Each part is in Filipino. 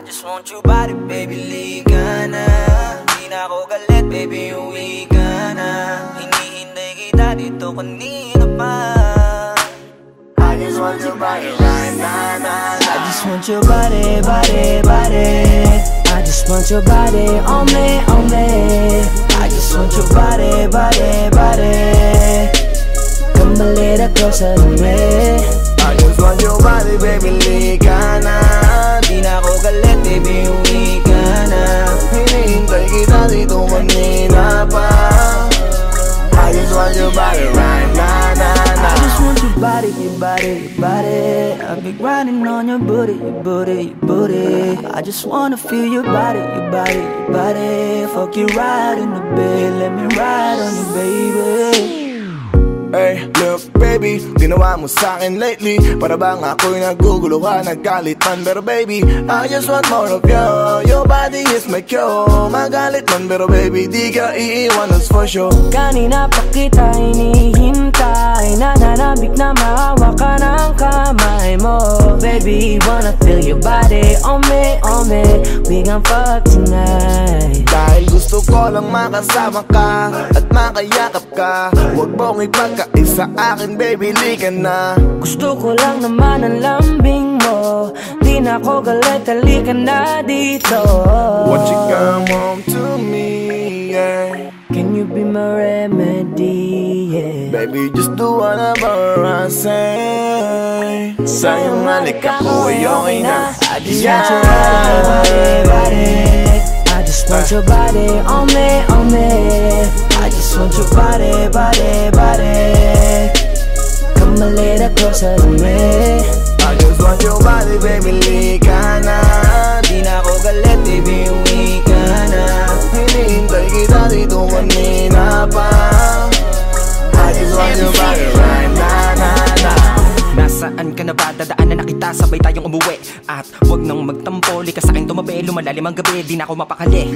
just want your body, baby, liga na. Di na ako galit, baby, uwi ka na. Hinihintay kita dito kanina pa. I just want your body right now. I just want your body, body, body. I just want your body on me, on me. I just want your body, body, body. Come a little closer to me. I just want your body, baby, liga na. Di na ako galit, baby, uwi ka na. Hinihintay kita dito kanina pa. I just want your body right now, I just want your body, your body, your body. I've been grinding on your booty, your booty, your booty. I just wanna feel your body, your body, your body. Fuck you right in the bed, let me ride on you, baby. Hey, look baby, ginawa mo sa'kin lately. Para bang ako'y nagugulo ka, nagkalitan. Pero baby, I just want more of you. Your body is my cure. Magalit man pero baby, di ka iiwan, that's for sure. Kanina pa kita hinihintay, nananabik na maawa ka ng kamay mo. Baby, wanna feel your body on me, on me. We gon' fuck tonight. Dahil gusto ko lang makasama ka at makayakap ka. Huwag mong ipagkaisa akin, baby, liga na. Gusto ko lang naman ang lambing mo. Di na ako galit, halika na dito. Won't you come home to me, yeah. Can you be my remedy, yeah. Baby, just do whatever I say. Sa'yong halika ko ay okay na. I just want your body, body. I just want your body on me, on me. I just want your body, body, body. Come a little closer to me. I just want your body, baby, liga na. Di na ako galit, baby, uwi ka na. Hinihintay kita dito kanina pa. I just want your body right now. Nasaan ka na ba? Dadaanan na kita, sabay tayong umuwi. At wag nang magtampo, likas sa'kin tumabi. Lumalalim ang gabi, di na ako mapakali.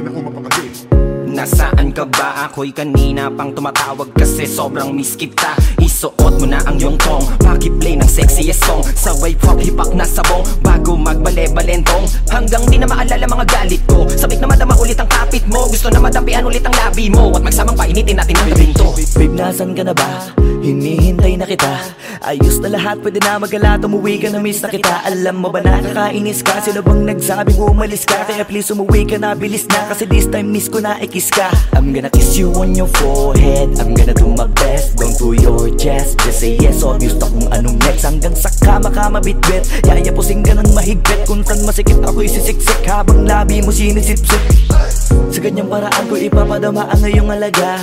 Nasaan ka ba? Ako'y kanina pang tumatawag kasi sobrang miss kita. Isuot mo na ang iyong tong, pakiplay ng sexiest song. Sabay pop hipak na sabong, bago magbale-balentong. Hanggang di na maalala mga galit ko. Sabik na madama ulit ang kapit mo. Gusto na madampian ulit ang labi mo. At magsamang painitin natin ang gabing to. Babe, nasan ka na ba? Hinihintay na kita. Ayos na lahat, pwede na magala. Umuwi ka na, miss na kita. Alam mo ba nakakainis ka? Sino bang nagsabing umalis ka? Kaya please umuwi ka na, bilis na. Kasi this time miss ko na ikis ka. I'm gonna kiss you on your forehead. I'm gonna do my best, down to your chest. Just say yes, obvious na kung anong next. Hanggang sa kama ka mabitbit. Yayapusing ka ng mahigpit. Kung saan masikip ako'y sisiksik, habang labi mo sinisipsip. Sa ganyang paraan ko ipapadama ang ngayong alaga.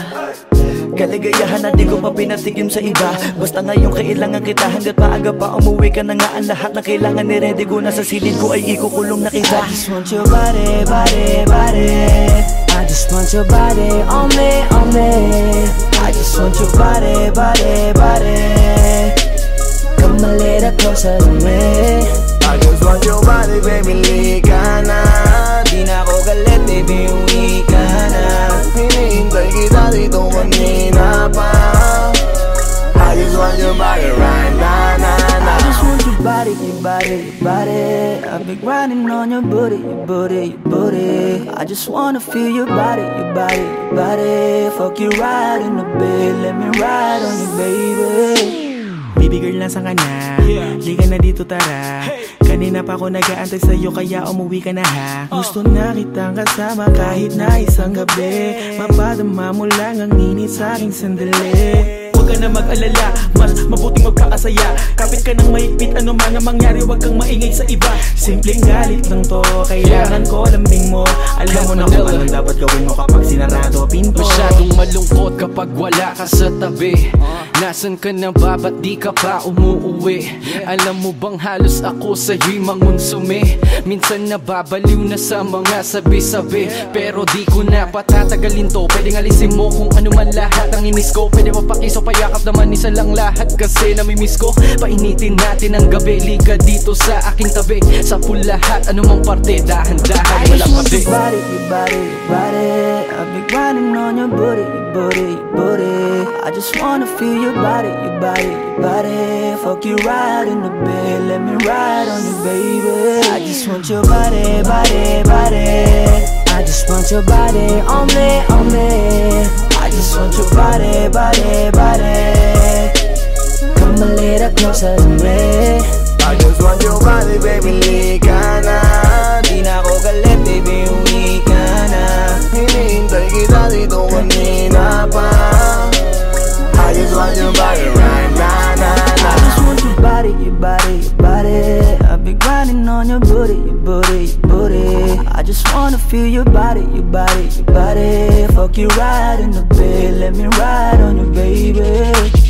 Kaligayahan na di ko pa pinatigim sa iba. Basta ngayon kailangan kita. Hanggat maaga pa umuwi ka na nga. Ang lahat na kailangan ni-ready ko na sa silid ko ay ikukulong na kita. I just want your body, body, body. I just want your body on me, on me. I just want your body, body, body. Come a little closer to me. I just want your body, baby, liga na. Di na ako galit, baby, uwi ka na. Hinihintay kita dito kanina pa. I just want your body right now. I just want your body, your body, your body. I've been grinding on your booty, your booty, your booty. I just wanna feel your body, your body, your body. Fuck you right in the bed, let me ride on you, baby. Baby girl, nasa ka na? Liga na dito, tara. Kanina pa ako nag-aantay sa'yo, kaya umuwi ka na ha. Gusto na kitang kasama kahit na isang gabi. Mapadama mo lang ang init sa'king sandali. Huwag ka na mag-alala, mas mabuting magpakasaya. Kapit ka ng mahigpit, ano man ang mangyari, huwag kang maingay sa iba. Simpleng galit lang to, kailangan ko lambing mo. Alam mo na kung anong dapat gawin mo kapag sinarado pinto. Masyadong malungkot kapag wala ka sa tabi. Nasaan ka na ba? Ba't di ka pa umuuwi? Alam mo bang halos ako sa'yo'y mangonsume? Minsan nababaliw na sa mga sabi-sabi. Pero di ko na patatagalin to. Pwedeng alisin mo kung ano man lahat ang inis ko. Pwede mapakiso, payakap naman isa lang lahat. Kasi namimiss ko. Painitin natin ang gabi. Liga dito sa aking tabi. Sa lahat, anumang parte, dahan-dahan, walang pabi. I just want your body, your body, your body. be grinding on your booty, your booty, your booty. I just wanna feel your body, your body, your body. Fuck you right in the bed, let me ride on you, baby. I just want your body, body, body. I just want your body on me, on me. I just want your body, body, body. Come a little closer to me. I just want your body, baby, lika na. Di na ako galit, baby, uwi ka na. Hinihintay kita dito kanina pa. I just want your body right now. I just want your body, your body, your body. I've been grinding on your booty, your booty, your booty. I just wanna feel your body, your body, your body. Fuck you right in the bed, let me ride on you, baby.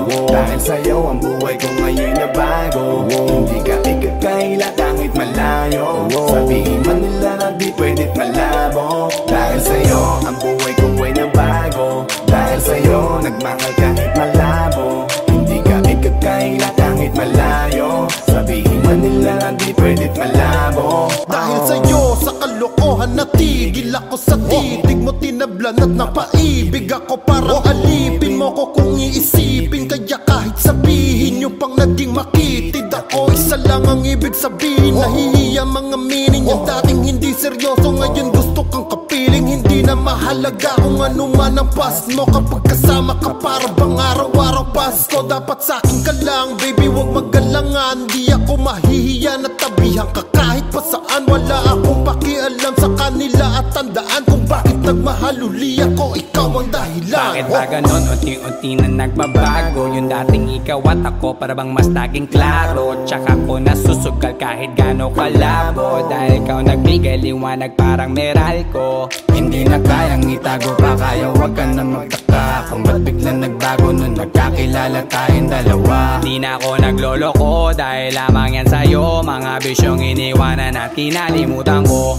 Dahil sa'yo ang buhay ko ngayon na bago. Hindi ka ikakaila kahit malayo. Sabihin man nila na di pwed't malabo. Dahil sa'yo ang buhay ko ay nabago. Dahil sa'yo nagmahal kahit malabo. Hindi ka ikakaila kahit malayo. Sabihin man nila na di pwed't malabo. Dahil sa'yo sa kalokohan natigil ako sa titig mo, tinablan at napaibig ako. Parang alipin mo ko kung iisipin. Kaya kahit sabihin nyo pang naging makitid ako, isa lang ang ibig sabihin. Nahihiya mga meaning. Yung dating hindi seryoso ngayon gusto kang kapiling. Hindi na mahalaga kung ano man ang past mo. Kapag kasama ka para bang araw-araw Pasko. Dapat sa'kin ka lang baby, wag magalangan. Di ako mahihiya na tabihan ka kahit pa saan. Wala akong pakialam sa kanila at tandaan kung bakit nagmahal uli ako. Ikaw ang dahilan. Bakit ba ganon? Unti-unti na nagbabago. Yung dating ikaw at ako para bang mas naging klaro. Tsaka ko nasusugal kahit gano'ng kalabo. Dahil ikaw nagbigay liwanag parang Meralco. Hindi na kayang itago pa, kaya wag ka na magtaka kung ba't biglang nagbago nung nagkakilala tayong dalawa. Di na ako nagloloko dahil lamang yan sa'yo. Mga bisyong iniwanan at kinalimutan ko.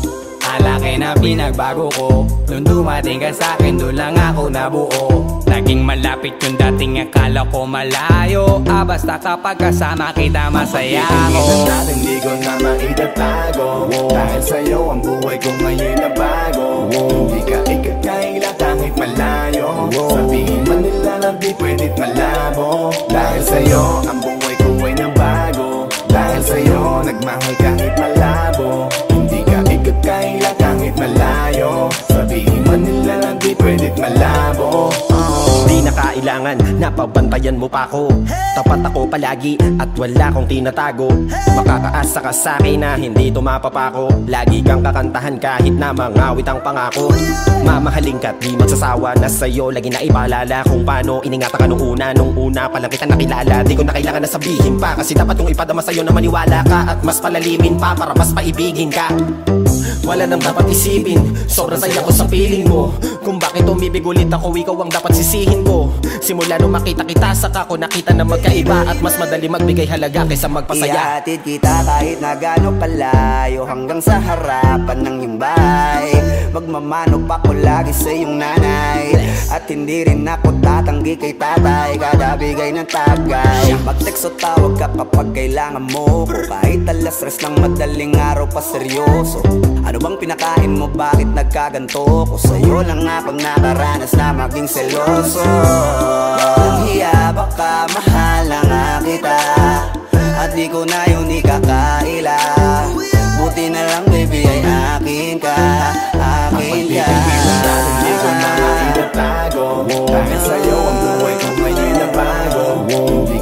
Alaki na pinagbago ko. Nung dumating ka sa'kin, doon lang ako nabuo. Naging malapit yung dating akala ko malayo. Basta kapag kasama kita masaya ako. Hindi ko na maitatago. Dahil sa'yo ang buhay ko ngayon na bago. Hindi ka ikakaila kahit malayo. Sabihin man nila na di pwed't malabo. Dahil sa'yo ang buhay ko ay nabago. Dahil sa'yo nagmahal kahit malabo. Hindi ka ikakaila kahit malayo. Sabihin man nila na di pwed't malabo. Di na kailangan, napabantayan mo pa ako. Tapat ako palagi at wala kong tinatago. Makakaasa ka sa'kin na hindi tumapapako. Lagi kang kakantahan kahit na mangawit ang pangako. Mamahalin ka't di magsasawa na sa'yo lagi na ipaalala kung paano iningatan ka nung una pa lang kita nakilala. Di ko na kailangan na sabihin pa, kasi dapat kong ipadama sa'yo na maniwala ka at mas palalimin pa para mas paibigin ka. Wala nang dapat isipin, sobrang saya ko sa feeling mo. Kung bakit umibig ulit ako, ikaw ang dapat sisihin ko. Simula nung makita kita, saka ko nakita na magkaiba. At mas madali magbigay halaga kaysa magpasaya. Ihatid kita kahit na gano'ng kalayo, hanggang sa harapan ng iyong bahay. Magmamano pa ko lagi sa iyong nanay. At hindi rin ako tatanggi kay tatay, kada bigay ng tagay. Mag-text o tawag ka kapag kailangan mo ko. Kahit alas stress ng madaling araw pa seryoso. Ano bang pinakain mo, bakit nagkaganto ko? Sa'yo lang ako nakaranas na maging seloso. Kung hiya baka mahal na nga kita, at di ko na yun ikakaila. Buti na lang baby ay akin ka, akin ka. Hindi ko na maitatago. Dahil sa'yo ang buhay ko ngayon na bago. Hindi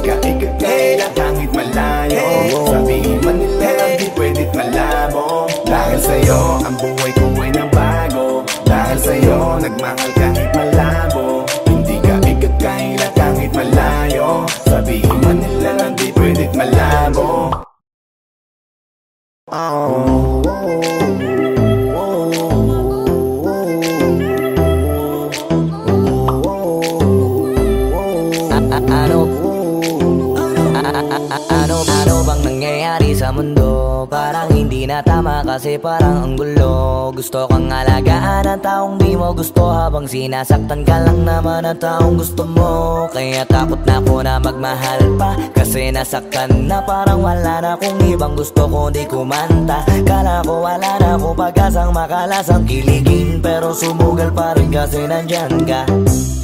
Ano bang nangyayari sa mundo? Parang hindi na tama kasi parang ang gulo. Gusto kang alagaan ang taong di mo gusto, habang sinasaktan ka lang naman ang taong gusto mo. Kaya takot na ako na magmahal pa, kasi nasaktan na parang wala na kung ibang gusto ko di kumanta. Kala ko wala na akong pag-asang makalasang kiligin, pero sumugal pa rin kasi nandyan ka.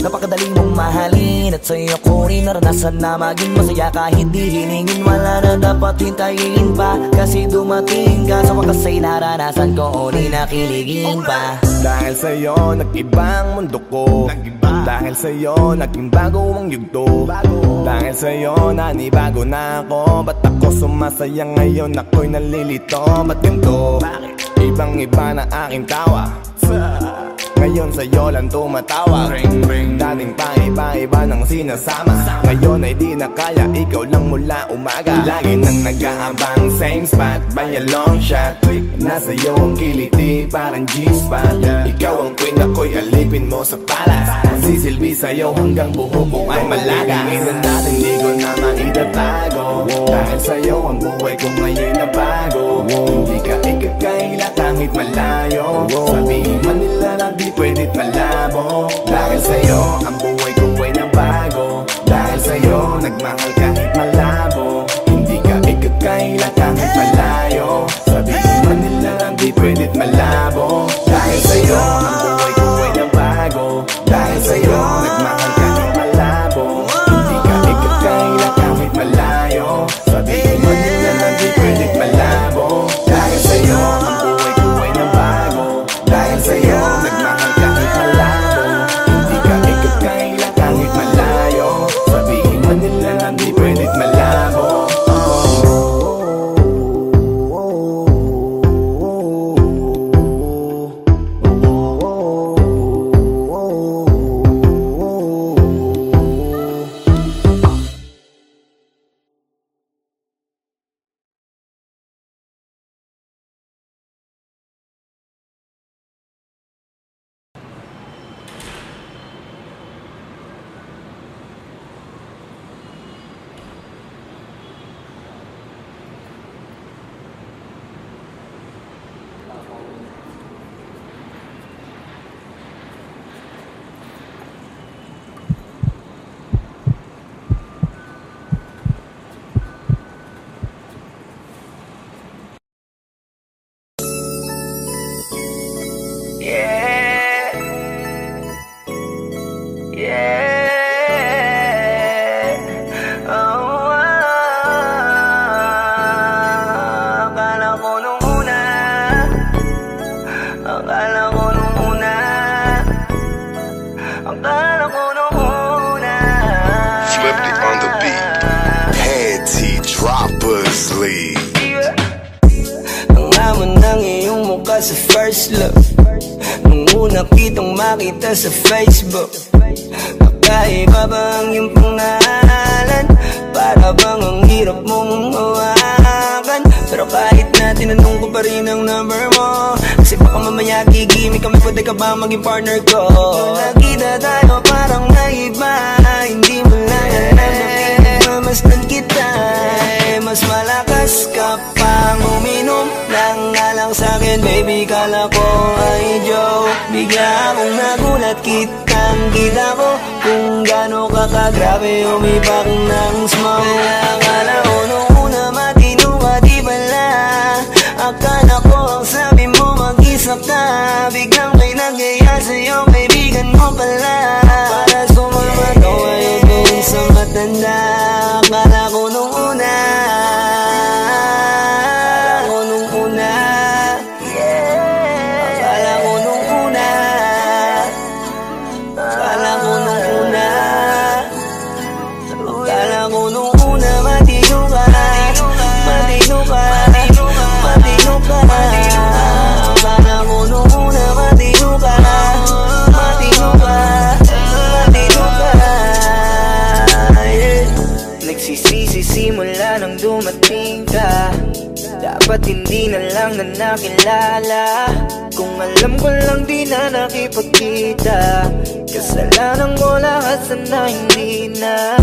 Napakadali mong mahalin at sa'yo ko rin naranasan na maging masaya kahit di hilingin. Wala na dapat hintayin pa, kasi dumating ka. Sa wakas ay naranasan ko, di nakiligin pa. Dahil sa'yo nag-ibang mundo ko, dahil sa'yo naging bago ang yugto, dahil sa'yo nanibago na ako. Ba't ako sumasaya ngayon, ako'y nalilito? Ba't ganito? Ibang iba na aking tawa, ngayon sa'yo lang tumatawa. Dating pa iba-iba ng sinasama, ngayon ay di na kaya, ikaw lang mula umaga. Lagi nang nag-aabang, same spot by a long shot. Nasa iyo ang kiliti, parang G-spot. Ikaw ang queen, ako'y alipin mo sa palas. Sisilbi sa'yo hanggang buho ko ay malaga. Hingin natin di ko na maitatago, dahil sa'yo ang buhay ko ngayon na bago. Hindi ka ikakaila kahit malayo, sabihin man nila na di pwedit malabo. Dahil sa'yo ang buhay ko ay nabago, dahil sa'yo nagmahal kahit malabo. Hindi ka ikakaila kahit malayo, sabihin man nila na di pwedit malabo. Dahil sa'yo ang buhay ko ay nabago, dahil sa'yo nagmahal kahit malabo. Hindi ka ikakaila kahit malayo, sabihin man nila na di pwedit malabo. Dahil sa'yo ang buhay ko ay nabago, dahil sa'yo nagmahal kahit malabo. Hindi ka ikakaila kahit malayo, sabihin man nila na di pwedit malabo. Sa first love, nung una kitang makita sa Facebook, kakaiba ba ang iyong pangalan? Para bang ang hirap mong mawakan? Pero kahit na tinanong ko pa rin ang number mo, kasi baka mamaya gigimik kami, pwede ka ba maging partner ko? Nung nakita tayo parang naiba, hindi mo lang alam na pinagmamasdan kita. Mas malakas ka pang uminom ng alang sa'kin, baby, kala ko ay joke. Bigla akong nagulat, kitang-kita ko kung gaano ka kagrabe umipak ng smoke. Kaya akala ko nung una matino ka, di bala. Akala ko ang sabi mo mag-isa ka, biglang may nagaya sa'yo, kaibigan mo pala. Para sumama to ayaw doon sa matanda. Akala ko nung una, simula nang dumating ka, dapat hindi na lang na nakilala. Kung alam ko lang di na nakipagkita, kasalanan ko lahat, sana hindi na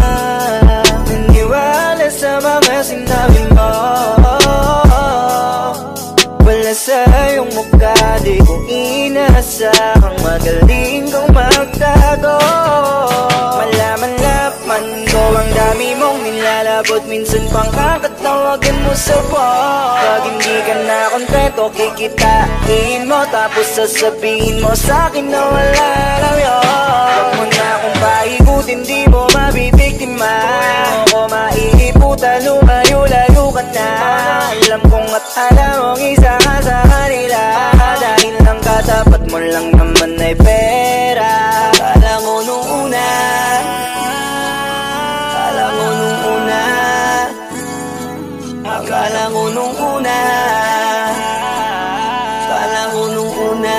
naniwala sa mga sinabi mo. Wala sa iyong mukha, di ko inasahang magaling kong magtago. Malaman ko ang dami mong nilalabot, minsan pang kakatawagan mo sa phone. Pag hindi ka na kontento, kikitain mo, tapos sasabihin mo sa'kin na wala lang yun. Huwag mo na akong paikutin, di mo mabibiktima. Huwag mo maiiputan, lumayo-layo ka na. Alam kong at alam mong isa ka sa kanila, dahil lang katapat mo lang naman ay pera. Akala mo nung una, akala mo nung una, akala mo nung una, akala mo nung una,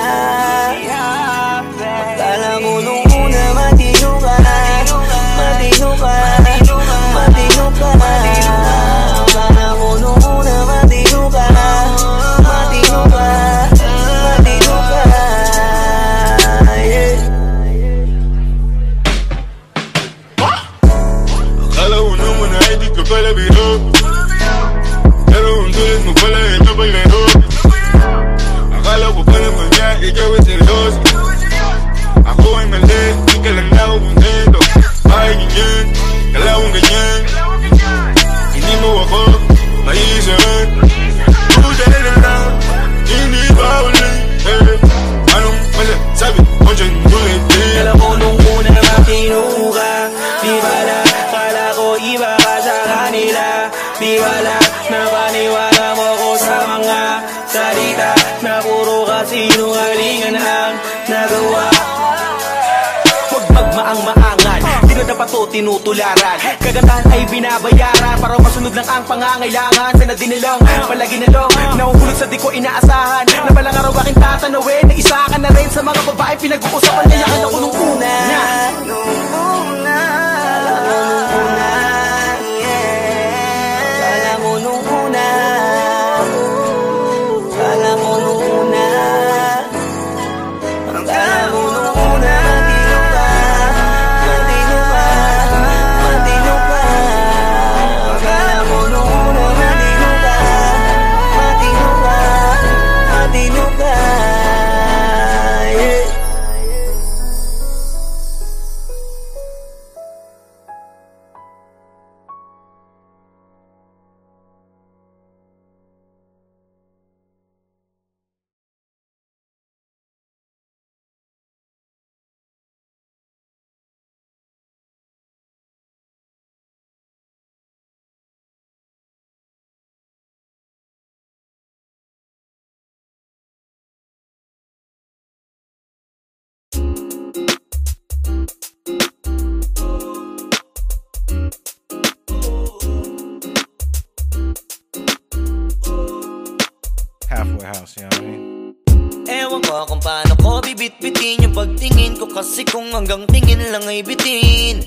akala mo nung una, matino ka, matino ka, matino ka. Akala mo nung una, matino ka, matino ka, matino ka, yeah. Akala ko naman ay di ka pala biro, pero ang tulad mo pala ito paglaro. Akala ko pa naman niya ikaw ay seryoso, ako ay mali, di ka lang na ako kontento. Bakit ganyan, kalawang ganyan, hindi mo ako maiisan. Puta na lang, hindi ba ulit, anong masasabi mo dyan ulit? Alam ko nung una matino ka, di bala, kala ko iba ka sa kanila. Di bala, napaniwala mo ko sa mga salita na puro kasinungalingan ang nagawa. Huwag magmaang-maangan, di na dapat to tinutularan. Kagandahan ay binabayaran para masunod lang ang pangangailangan. Sana din nilang palagi na lang nahuhulog sa di ko inaasahan, na balang araw aking tatanawin na isa ka na rin sa mga babae pinag-uusapan. Kaya ka na ko nung una, nung una, akala mo nung una, yeah. Akala mo nung una, akala mo nung una, akala mo nung una, matino ka, matino ka, akala mo nung una, matino ka, matino ka, matino ka, yeah. Halfway house, you know what I mean? Ewan ko kung paano ko bibit-bitin yung pagtingin ko, kasi kung hanggang tingin lang ay bitin.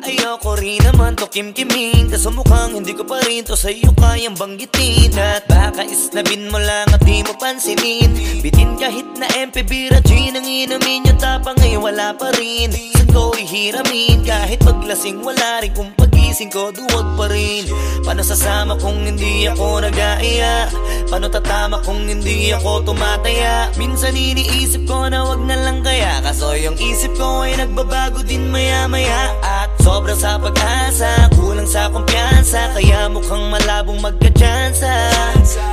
Ayoko rin naman to kim-kimin, kaso mukhang hindi ko pa rin to sa'yo kayang banggitin. At baka islabin mo lang at di mo pansinin, bitin kahit na MP, bira, gin ang inumin. Yung tapang ay wala pa rin, saan ko ihiramin? Kahit paglasing wala rin, kung pagising ko duwag pa rin. Paano sasama kung hindi ako nag-aaya? Paano tatama kung hindi ako tumataya? Minsan iniisip ko na wag na lang kaya, kaso yung isip ko ay nagbabago din maya-maya. At sobra sa pag-asa, kulang sa kumpiyansa, kaya mukhang malabong magka-tsansa.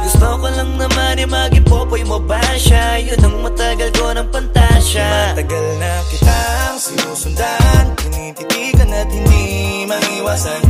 Gusto ko lang naman ay mag-ipopoy mo ba siya? Yun ang matagal ko ng pantasya. Matagal na kitang sinusundan, tinititigan at hindi maiwasan,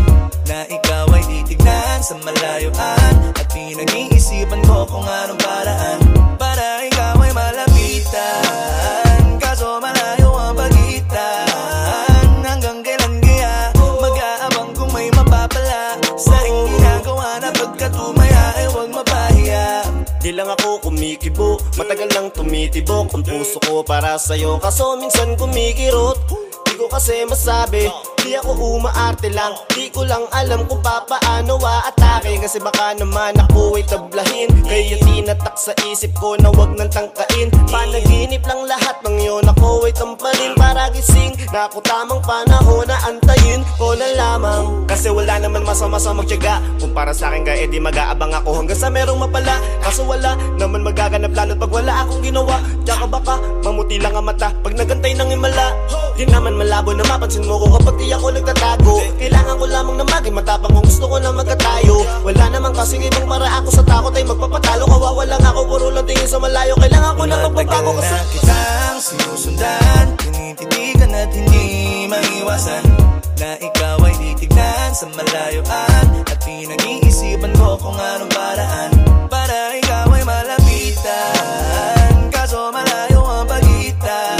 na ikaw ay titignan sa malayuan, at pinag-iisipan ko kung anong paraan para ikaw ay malapitan. Kaso malayo ang pagitan, hanggang kailan kaya mag-aabang kung may mapapala sa iyong ginagawa, na pagkatumaya ay huwag mapahiya. Di lang ako kumikibo, matagal lang tumitibok ang puso ko para sa'yo, kaso minsan kumikirot. Di ko kasi masabi Di ako umaarte lang, di ko lang alam kung papaano aatake. Kasi baka naman ako ay tablahin, kaya tinatak sa isip ko na wag nang tangkain. Panaginip lang lahat ng yun, ako ay tampalin para gising na ako tamang panahon na antayin ko na lamang. Kasi wala naman masama sa magtiyaga, kung para sa akin kaya edi mag-aabang ako hanggang sa merong mapala. Kaso wala naman magaganap lalo't pag wala akong ginawa. Tsaka baka mamuti lang ang mata pag nagantay ng himala. Di naman malabo na mapansin mo ko kapag di ako nagtatago. Kailangan ko lamang na maging matapang kung gusto ko na magkatayo. Wala naman kasi ibang para ako sa takot ay magpapatalo. Kawawa lang ako, puro lang tingin sa malayo. Kailangan ko na magbabago kasi na kitang sinusundan, tinititigan at hindi maiwasan na ikaw ay titignan sa malayuan. At pinag-iisipan ko kung anong paraan para ikaw ay malapitan. Kaso malayo ang pagitan.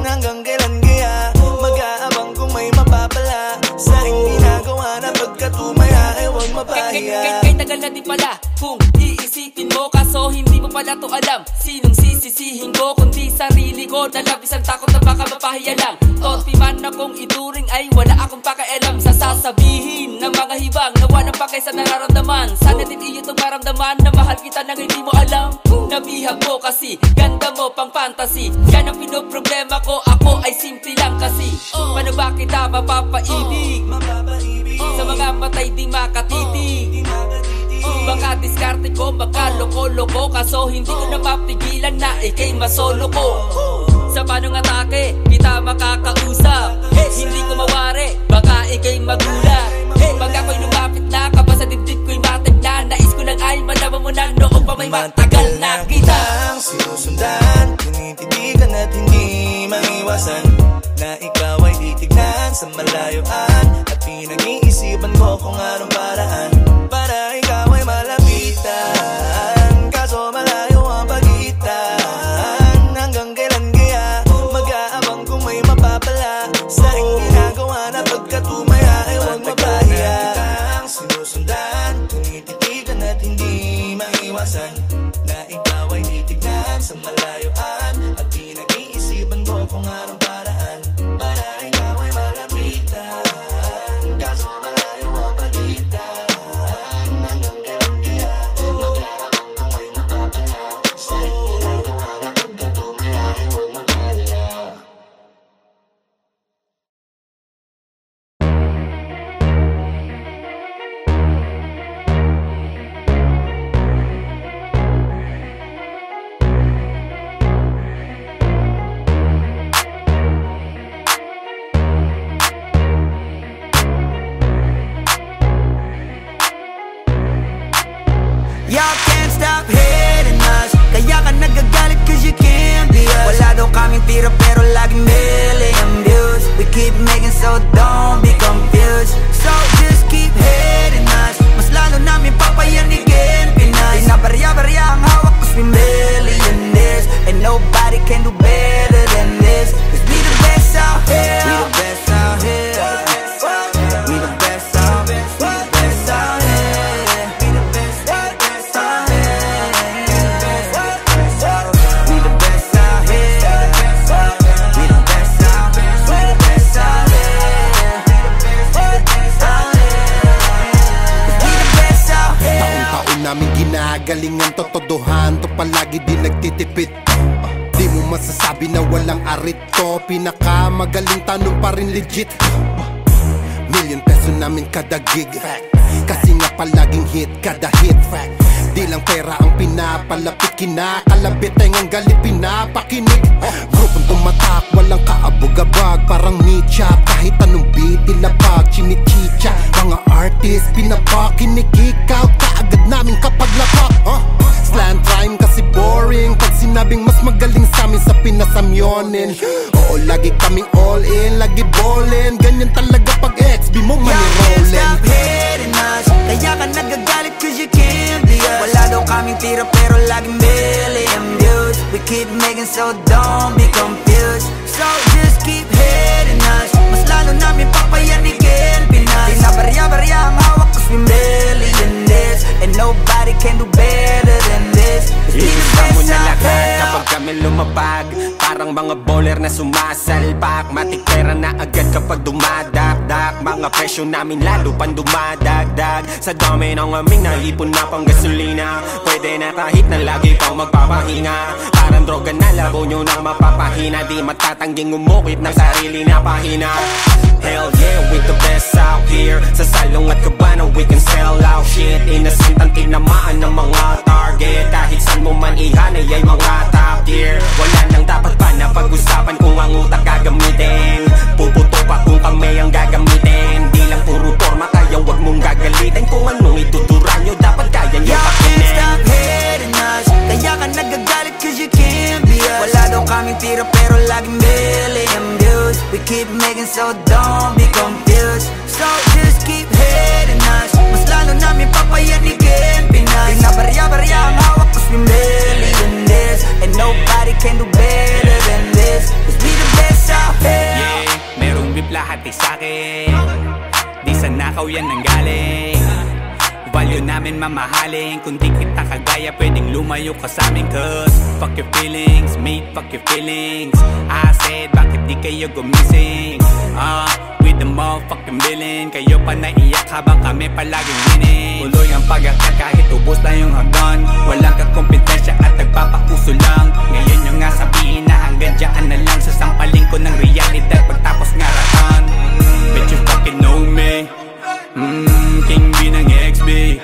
Hanggang kailan kaya mag-aabang kung may mapapala sa aking ginagawa na pagkatumaya ay huwag mapahiya. Kay tagal na din pala kung iisipin mo, kaso hindi mo pala to alam. Sinong sisisihin ko kundi sarili ko, na labis ang takot na baka mapahiya lang. Tonti man akong ituring ay wala akong pakialam sa sasabihin ng mga hibang na walang pakay sa nararamdaman. Sana din iyo itong maramdaman na mahal kita nang hindi mo alam. Nabihag mo kasi, ganda mo pang fantasy. Yan ang pinoproblema ko, ako ay simple lang kasi. Paano ba kita mapapaibig sa mga matay di makatitig? Baka diskarte ko, baka loko-loko, kaso hindi ko na mapigilan na ikay masolo ko. Sa panong atake, kita makakausap. Hindi ko mawari, baka ikay magulat. Pag ako'y lumapit na, kaba sa dibdib ko'y matig na. Nais ko lang ay malaman mo na noong pa may matagal na kita. Sinusundan, tinititigan at hindi maiwasan na ikaw ay titignan sa malayuan. At pinag-iisipan ko kung anong paraan para ikaw ay malapitan. Kaso malayo ang pagitan. Hanggang kailan kaya mag-aabang kung may mapapala sa aking ginagawa na pagkatumaya ay huwag mapahiya. Sinusundan, tinititigan at hindi maiwasan na ikaw ay titignan sa malayuan. At pinag-iisipan ko kung anong paraan para ikaw ay malapitan. Kaso malayo ang pagitan. Hanggang kailan kaya mag-aabang kung may mapapala sa aking ginagawa na pagkatumaya ay huwag mapahiya. Y'all can't stop hating us, kaya ka nagagalit cause you can't be us. Wala daw kaming tira pero laging million views. We keep making so don't be confused. So just keep hating us, mas lalo namin papayanigin Pinas. Di na barya-barya ang hawak cause we millionaires, and nobody can do better than this. Cause we the best out here, we the best out here. We the best out, we the best out here. Namin ginagalingan totodohan to, palagi di nagtitipid. Di mo masasabi na walang arit to, pinakamagaling tanong pa rin legit. ₱1,000,000 namin kada gig, kasi nga palaging hit kada hit. Di lang pera ang pinapalapit, kinakalabit ay ngang galit pinapakinig. Grupong tumatak, walang kaabog-abag, parang mecha, kahit anong beat ilapag, chinichicha. Mga artist pinapakinig, ikaw kaagad namin kapag lapak. Slant rhyme kasi boring, pag sinabing mas magaling sa amin sa pinasamyonin. Oo, lagi kaming all in, lagi ballin', ganyan talaga pag XB mo money rollin'. Stop hating us, kaya ka nagagalit cause you can't be us. Wala daw kaming tira pero laging million views. We keep making so don't be confused. So just keep hating us, mas lalo namin papayanigin Pinas. Di na barya-barya ang hawak cause we millionaires, and nobody can do better than this. Cause we the best out here. Kapag kami lumapag, Parang mga bowler na sumasalpak, matik pera na agad kapag dumadakdak. Mga presyo namin lalo pang dumadagdag sa dami ng aming naipon na pang gasolina. Pwede na kahit na lagi pang magpapahinga, parang droga na labo nyo nang mapapahina. Di matatangging umukit ng sarili na pahina. Hell yeah, we the best out here. Sa salong at kabana we can sell out shit. Innocent ang tinamaan ng mga target. Kahit saan mo man ihanay ay mga top tier. Wala nang dapat pa na pag-usapan kung ang utak gagamitin. Puputo pa kung kami ang gagamitin. Di lang puro forma, kaya wag mong gagalitin. Kung anong ituturan nyo, dapat kaya nyo pakinin. Y'all can't stop hating us, kaya ka nagagalit cause you can't be us. Wala daw kaming tira pero laging million views. We keep making so don't be confused. So just keep hating us, mas lalo namin papayanigin Pinas. Di na barya-barya ang hawak cause we millionaires. And nobody can do better than this, cause we the best out here. Yeah, merong bibla hati sa'kin, di sa nakaw yan ang galing. Value namin mamahalin, kung di kita kagaya pwedeng lumayo ka sa amin. Cause fuck your feelings, mate, fuck your feelings. I said, bakit di kayo gumising? With the motherfucking villain, kayo pa naiyak habang kami palaging winning. Tuloy ang pag-akat kahit ubos na yung hagdan. Walang kakompetensya at nagpapakuso lang. Ngayon yung nga sabihin na hanggang dyan na lang. Sasampaling ko ng realidad pagtapos ngaratan. Bet you fucking know me. King B ng XB.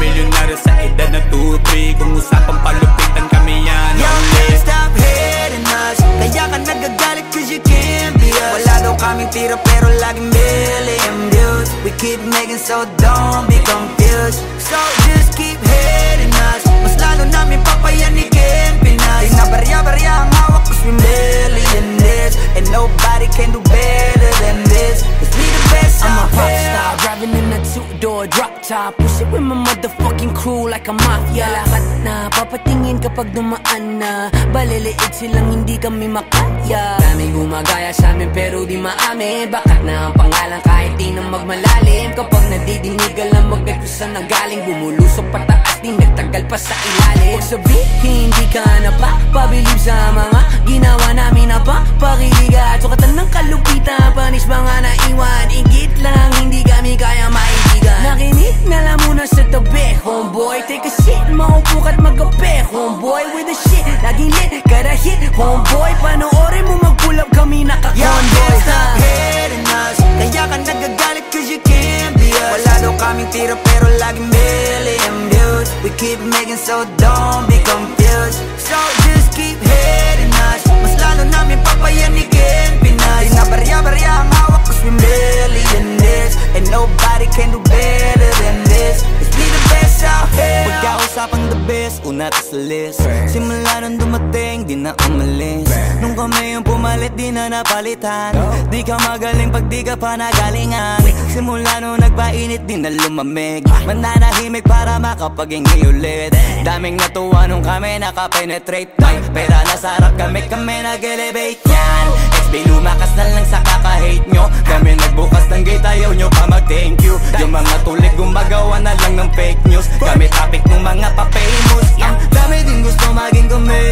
Milyonaryo sa edad na 2-3. Kung usapang palupitan kami yan. Y'all can't stop hating us, kaya ka nagagalit cause you can't be us. Wala daw kaming tira pero laging million views. We keep making so don't be confused. So just keep hating us, mas lalo namin papayanigin Pinas. Di na barya-barya ang hawak cause we millionaires. And nobody can do better than this, cause we the best out here. I'm a pop star, driving in a two-door drop top. Push it with my motherfucking crew like a mafia. Lakat na, papatingin kapag dumaan na. Baliliit silang hindi kami makaya. Daming gumagaya sa amin pero di maamin. Bakat na ang pangalan kahit di na magmalalim. Kapag nadidinig alam magnet kung saan nanggaling. Bumulusok pataas di nagtagal pa sa ilalim. Huwag sabihin hindi ka na pa pabilib sa mga ginawa namin na pa pakiliga. Sukatan ng kalupitan, panis mga naiwan. Igit lang, hindi kami kaya maibigan. Nakinig na lang muna sa tabi, homeboy. Take a shit, maupo ka't magabi, homeboy. With the shit, laging lit, kada hit, homeboy. Panoorin mo mag-pull up kami naka-convoy. Y'all can't stop hating us, kaya ka nagagalit cause you can't be us. Wala daw kaming tira pero laging million views. We keep making so don't be confused. So just keep hating us, mas lalo namin papayanigin Pinas. Di na barya-barya ang hawak cause we millionaires. And nobody can do better than this, cause we the best out here. Pagkausapang the best, una to sa list. Simula nung dumating, di na umalis. Nung kami yung pumalit, di na napalitan. Di ka magaling pag di ka pa nagalingan. Simula nung nagpainit, di na lumamig. Mananahimik para makapaghingi ulit. Daming natuwa nung kami nakapenetrate. Pera na sarap kami nag-elevate yan. XB lumakas na lang sa kaka-hate nyo. Kami nagbukas ng gate, ayaw nyo pa mag-thank you. Yung mga tulik gumagawa na lang ng fake news. Kami topic ng mga pa-famous. Ang dami din gusto maging kami.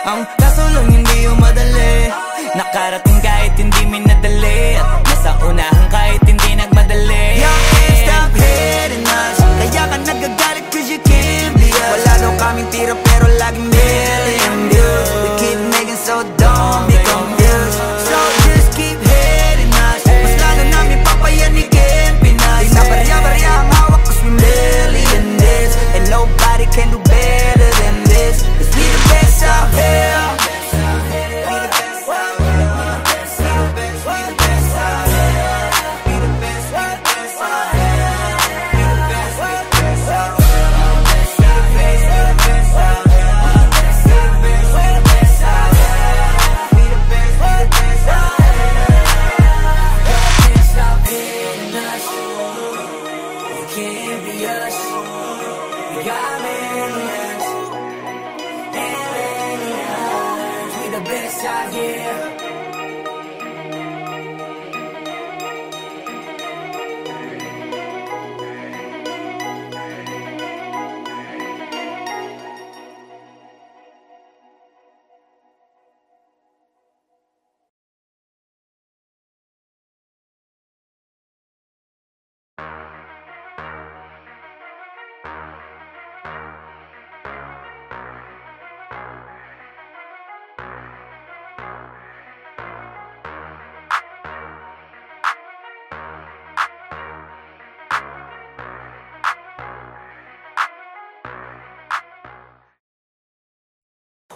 Ang kaso lang hindi yung madali. Nakarating kahit hindi minadali. At nasa unahan kahit hindi nagmadali. Y'all can't stop hating us, kaya ka nagagalit cause you can't be us. Wala daw kaming tira pero laging million views. We keep making so don't be confused. So just keep hating us, mas lalo namin papayanigin Pinas. Di na barya-barya ang hawak cause we millionaires. And nobody can do better than this, cause we the best out here.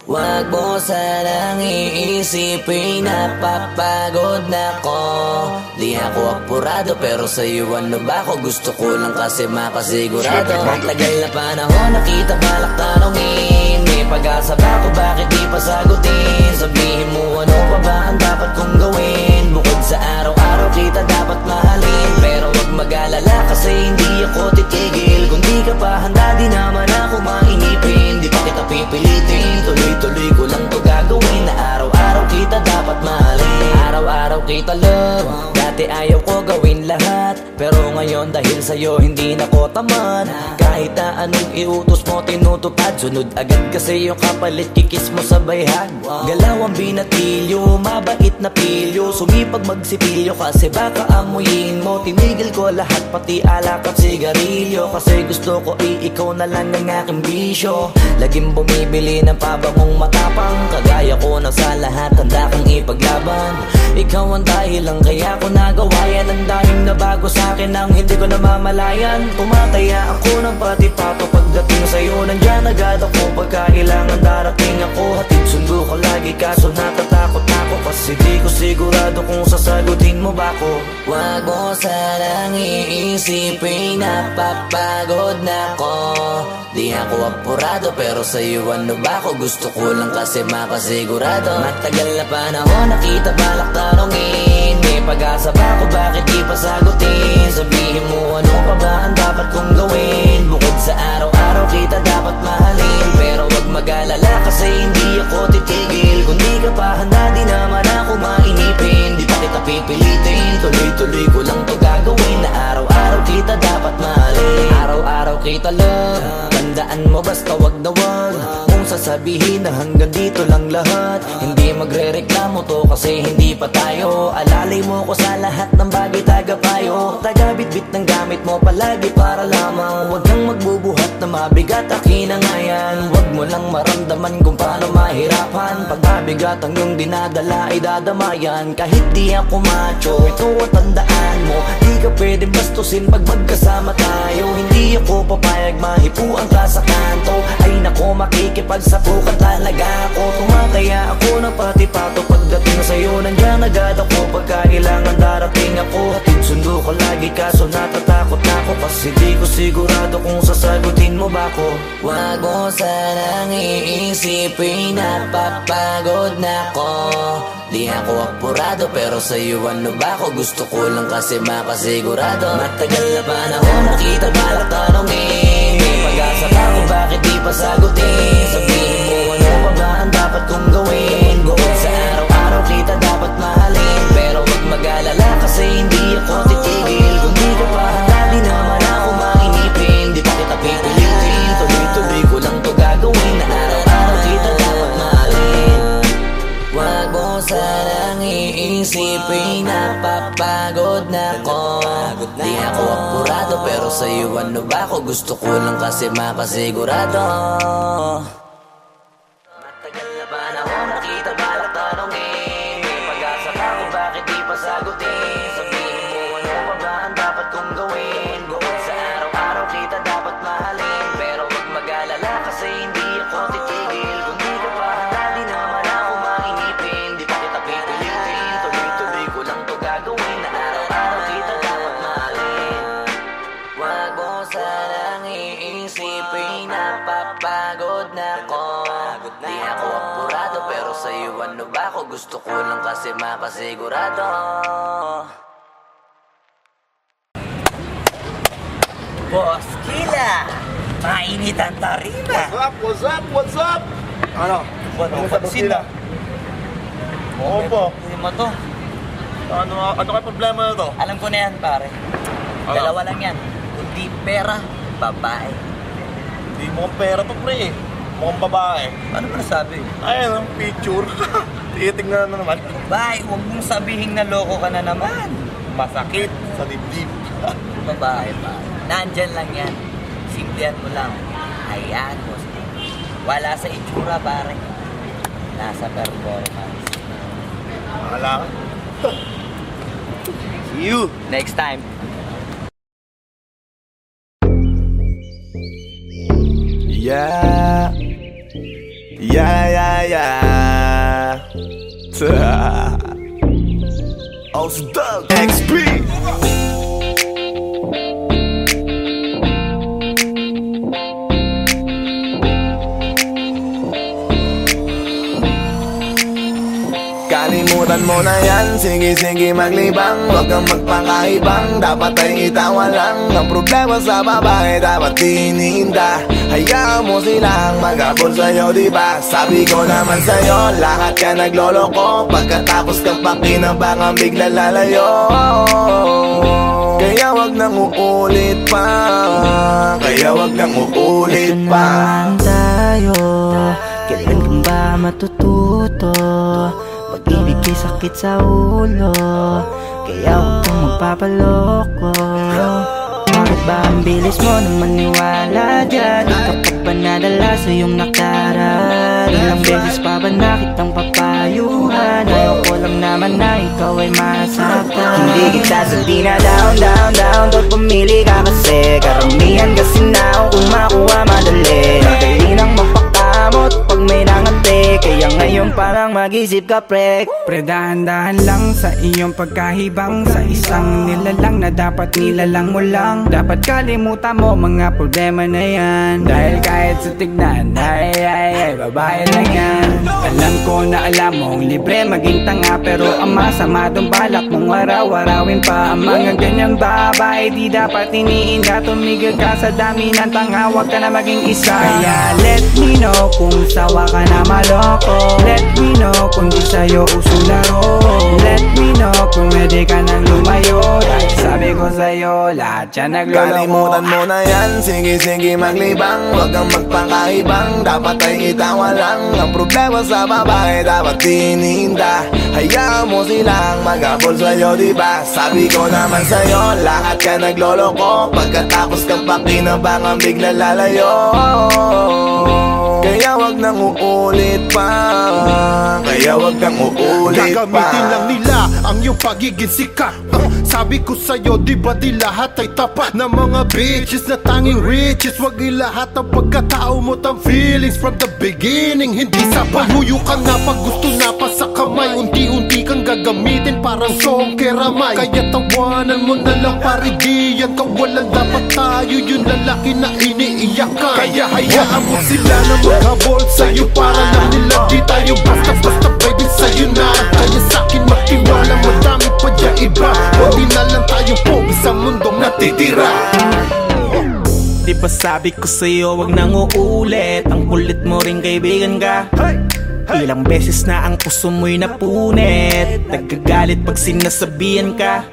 Wag mo sanang iisipin, napapagod na ko. Di ako apurado pero sa'yo ano ba ako? Gusto ko lang kasi makasigurado. Matagal na panahon nakita balak tanongin, may pag-asa ba ako, bakit di pa sagutin? Sabihin mo ano pa ba ang dapat kong gawin? Bukod sa araw-araw kita dapat mahalin, pero wag mag-alala kasi hindi ako titigil. Kung di ka pa handa di naman ako mainipin, di pa kita pipilitin, tuloy-tuloy ko lang to gagawin. Na araw-araw kita dapat mahalin, araw-araw kita love. Dati ayaw ko gawin lahat, pero ngayon dahil sa'yo hindi na ko tamad. Kahit na anong iutos mo tinutupad, sunod agad kasi yung kapalit kikis mo sa bayhag. Galaw ang binatilyo, mabait na pilyo, sumipag magsipilyo kasi baka amuyin mo. Tinigil ko lahat pati alak at sigarilyo, kasi gusto ko ikaw na lang ang aking bisyo. Laging bumibili ng pabangong matapang, kagaya ko na sa lahat handa kang ipaglaban. Ikaw ang dahilan kaya ko nagawa yan, ang daming nabago sa'kin ang hindi ko namamalayan. Tumataya ako ng pati-pato pagdating sa'yo, nandyan agad ako pagka kailangan darating ako. Hatid sundo ko lagi kaso natatakot ako, kasi di ko sigurado kung sasagutin mo ba ko. Wag mo sanang iisipin, napapagod na ko. Di ako apurado pero sa'yo ano ba ako? Gusto ko lang kasi makasigurado. Matagal na panahon nakita balak tanongin, may pag-asa ba ako, bakit di pa sagutin? Sabihin mo ano pa ba ang dapat kong gawin? Bukod sa araw-araw kita dapat mahalin, pero wag mag-alala kasi hindi ako titigil. Kung di ka pa handa di naman ako mainipin, di pa kita pipilitin, tuloy-tuloy ko lang to gagawin. Na araw-araw kita dapat mahalin, araw-araw kita love. Tandaan mo basta wag na wag mong sasabihin na hanggang dito lang lahat. Hindi magre-reklamo to kasi hindi pa tayo. Alalay mo ko sa lahat ng bagay, tagapayo. Tagabitbit ng gamit mo palagi para lamang wag kang magbubuhat na mabigat, akin na nga yan. Wag mo lang maramdaman kung paano mahirapan, pag mabigat ang iyong dinadala ay dadamayan. Kahit di ako macho, ito at tandaan mo, di ka pwede bastusin pag magkasama tayo. Hindi ako papayag mahipuan ka sa kanto, ay nako makikipagsapukan talaga ako. Tumataya ako ng pati-pato pagdating sa'yo, nandyan agad ako pagka kailangan darating ako. Hatid sundo ko lagi kaso natatakot na ako, kasi di ko sigurado kung sasagutin mo ba ko. Wag mo sanang iisipin, napapagod na ko. Di ako apurado pero sa'yo ano ba ako? Gusto ko lang kasi makasigurado. Matagal na panahon nakita balak tanongin, may pag-asa ba ako, bakit di pa sagutin? Sabihin mo ano pa ba ang dapat kong gawin? Bukod sa araw-araw kita dapat mahalin, pero wag mag-alala kasi hindi ako titigil. Kung di ka pa handa di naman ako mainipin, di pa kita pipilitin, tuloy-tuloy ko lang to gagawin. Na araw-araw kita dapat mahalin. Wag mo sanang iisipin, napapagod na ko. Di ako apurado pero sa'yo ano ba ako? Gusto ko lang kasi makasigurado. Matagal na panahon nakita balak tanongin, may pag-asa ba ako, bakit di pa sagutin? Sabihin mo ano pa ba ang dapat kong gawin? Bukod sa araw-araw kita dapat mahalin, pero wag mag-alala kasi hindi ako titigil. Kung di ka pa handa di naman ako mainipin, di pa kita pipilitin, tuloy-tuloy ko lang to gagawin. Na araw-araw kita dapat mahalin. Wag mo sanang iisipin, napapagod na ko. Di ako apurado pero sa'yo ano ba ako? Gusto ko lang kasi makasigurado. Boss Kila, mainit ang tarima. What's up? What's up? What's up? Ano? Ano pansin na? Oo po. Hindi mo to. Ano kayo problema na to? Alam ko na yan pare. Ano? Dalawa lang yan. Kundi pera, babae. Hindi mo kong pera to pre. Mukhang babae. Ano ba nasabi? Ayun ang picture. Titignan na naman. Babae, huwag mong sabihin na loko ka na naman. Masakit sa dibdib. Babae pa. Nandyan lang yan. Simplihan mo lang. Hayaan mo. Wala sa itsura pare. Nasa performance. Wala ka. See you next time. Yeah. Yeah. Osdog XP. Kalimutan mo na yan, sige maglibang. Huwag kang magpakaibang, dapat ay itawa lang. Ang problema sa babae, dapat tinihinda. Hayaan mo silang mag-abol sa'yo, diba? Sabi ko naman sa'yo, lahat ka nagloloko. Pagkatapos kang pakinabangan, bigla lalayo. Kaya wag nang uulit pa. Ito naman tayo, kailan kang ba matututo? Pag-ibig kay sakit sa ulo, kaya huwag kang magpapaloko. Bakit ba ang bilis mo na maniwala dyan? Kapag ba nadala sa iyong nakaraan? Ilang beses pa ba na kitang papayuhan? Ayoko lang naman na ikaw ay masaktan. Hindi kita sabi na down Pag pumili ka kasi karamihan kasi na kung makuha madali. Madali nang magpakamot pag may nangante. Kaya ngayon parang mag-isip ka pre. Dahan-dahan lang sa iyong pagkahibang. Sa isang nilalang na dapat nilalang mo lang. Dapat kalimutan mo mga problema na yan. Dahil kahit sa tignan, ay, babae lang yan. Alam ko na alam mong libre maging tanga, pero ang masama dong balak mong araw-arawin pa. Ang mga ganyang babae di dapat iniinda. Tumigil ka sa dami ng tanga, wag ka na maging isa. Kaya let me know kung sawa ka na maloko. Let me know kung di sa'yo uso laro. Let me know kung pwede ka nang lumayo. Dahil sabi ko sa'yo, lahat yan nagloloko. Kalimutan mo na yan, sige maglibang. Huwag kang magpakaibang, dapat ay itawa lang. Ang problema sa babae, dapat tinihinda. Hayaan mo silang mag-abol sa'yo, diba? Sabi ko naman sa'yo, lahat ka nagloloko. Pagkatapos kang pakinabangan, bigla lalayo. Kaya wag nang uulit pa. Gagamitin lang nila ang iyong pagiging sikat. Sabi ko sa'yo, di ba di lahat ay tapat na mga bitches na tanging riches. Wag ilahat ang pagkatao mo tang feelings from the beginning. Hindi sapat, huyo ka na pag gusto na pa sa kamay. Unti-unti kang gagamitin parang song keramay. Kaya tawanan mo na lang pare, di yan kawalan. Dapat tayo yung lalaki na iniiyakan. Kaya hayaan mo sila na maghabol sa'yo. Para lang nila di tayo basta-basta baby sa'yo na. Kaya sa'kin magtiwala, madami pa dyan iba. Hindi na lang tayo pogi sa mundong natitira. Di ba sabi ko sa'yo wag nang uulit. Ang kulit mo rin kaibigan ka. Ilang beses na ang puso mo'y napunit. Nagkagalit pag sinasabihan ka.